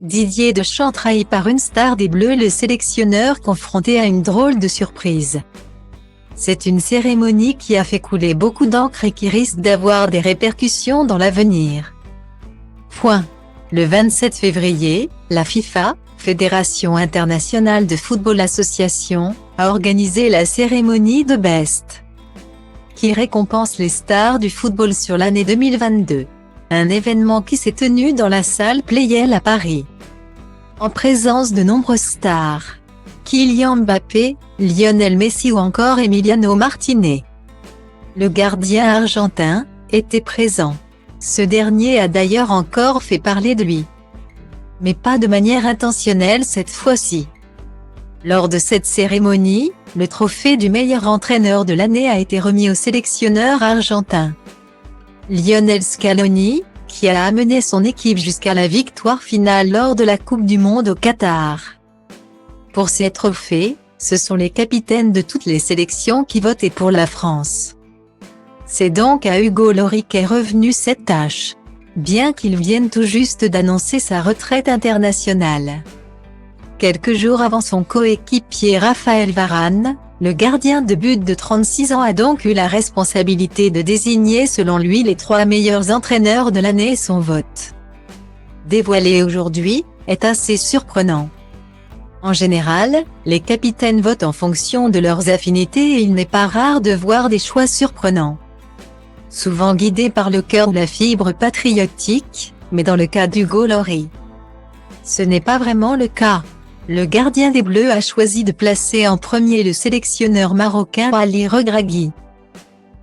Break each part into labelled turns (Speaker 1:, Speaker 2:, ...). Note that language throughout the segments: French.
Speaker 1: Didier Deschamps trahi par une star des Bleus, le sélectionneur confronté à une drôle de surprise. C'est une cérémonie qui a fait couler beaucoup d'encre et qui risque d'avoir des répercussions dans l'avenir. Le 27 février, la FIFA, Fédération internationale de football association, a organisé la cérémonie de Best, qui récompense les stars du football sur l'année 2022. Un événement qui s'est tenu dans la salle Pleyel à Paris, en présence de nombreuses stars. Kylian Mbappé, Lionel Messi ou encore Emiliano Martinez. Le gardien argentin était présent. Ce dernier a d'ailleurs encore fait parler de lui, mais pas de manière intentionnelle cette fois-ci. Lors de cette cérémonie, le trophée du meilleur entraîneur de l'année a été remis au sélectionneur argentin Lionel Scaloni, qui a amené son équipe jusqu'à la victoire finale lors de la Coupe du Monde au Qatar. Pour ces trophées, ce sont les capitaines de toutes les sélections qui votaient pour la France. C'est donc à Hugo Lloris qu'est revenue cette tâche, bien qu'il vienne tout juste d'annoncer sa retraite internationale. Quelques jours avant son coéquipier Raphaël Varane, le gardien de but de 36 ans a donc eu la responsabilité de désigner selon lui les 3 meilleurs entraîneurs de l'année. Son vote, dévoilé aujourd'hui, est assez surprenant. En général, les capitaines votent en fonction de leurs affinités et il n'est pas rare de voir des choix surprenants, souvent guidés par le cœur ou la fibre patriotique, mais dans le cas d'Hugo Lloris, ce n'est pas vraiment le cas. Le gardien des Bleus a choisi de placer en premier le sélectionneur marocain Ali Regragui,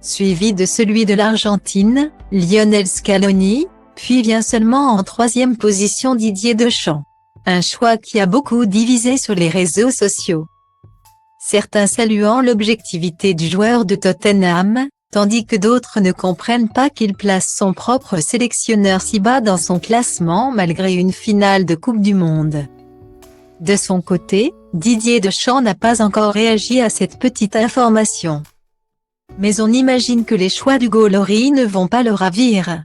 Speaker 1: suivi de celui de l'Argentine, Lionel Scaloni, puis vient seulement en 3e position Didier Deschamps. Un choix qui a beaucoup divisé sur les réseaux sociaux, certains saluant l'objectivité du joueur de Tottenham, tandis que d'autres ne comprennent pas qu'il place son propre sélectionneur si bas dans son classement malgré une finale de Coupe du Monde. De son côté, Didier Deschamps n'a pas encore réagi à cette petite information. Mais on imagine que les choix d'Hugo Lloris ne vont pas le ravir.